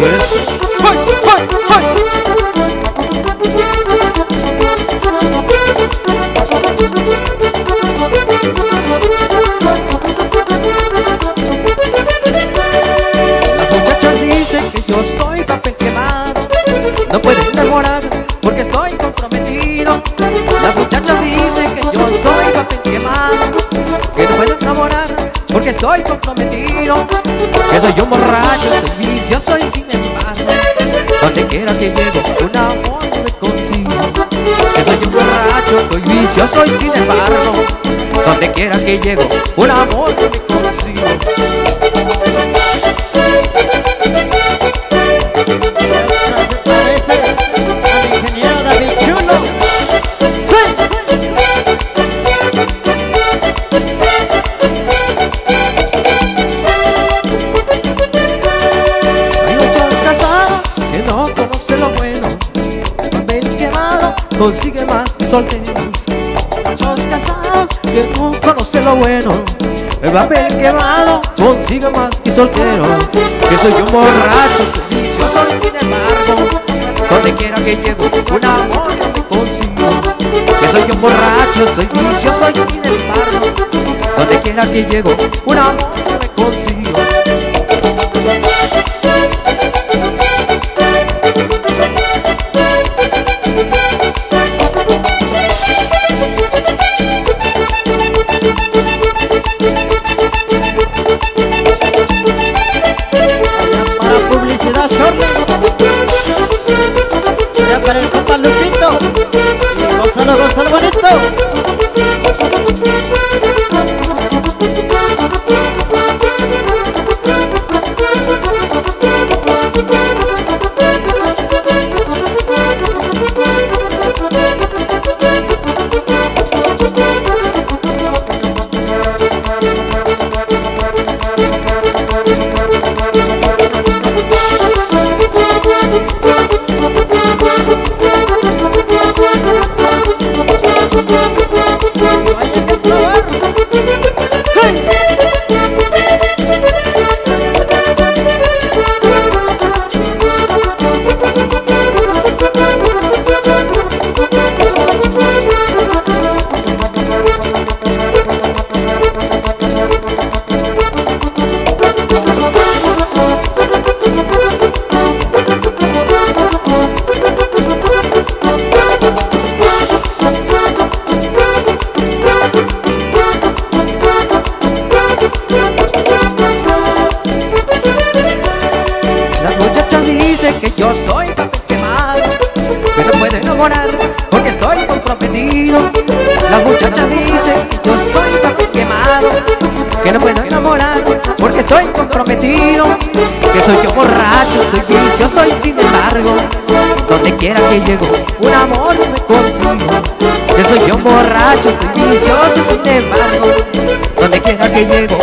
Eso. ¡Ay, ay, ay! Las muchachas dicen que yo soy papel quemado, no pueden enamorar porque estoy comprometido. Las muchachas dicen que yo soy papel quemado, que no pueden enamorar porque estoy comprometido. Que soy un borracho, soy vicioso y sin embargo donde quiera que llego un amor me consigo. Que soy un borracho, soy vicioso y sin embargo donde quiera que llego un amor me consigo. Consigue más que solteros. Muchos casados que no conocen lo bueno. El papel quemado consigue más que solteros. Que soy un borracho, soy vicioso y sin embargo donde quiera que llego un amor me consigo. Que soy un borracho, soy vicioso y sin embargo donde quiera que llego un amor me consigo. Ya para el compa Lupito y Gonzalo bonito. Que yo soy papel quemado, que no puedo enamorar porque estoy comprometido. Las muchachas dicen que yo soy papel quemado, que no puedo enamorar porque estoy comprometido. Que soy yo borracho, soy vicioso y sin embargo donde quiera que llego un amor me consigo. Que soy yo borracho, soy vicioso y sin embargo donde quiera que llego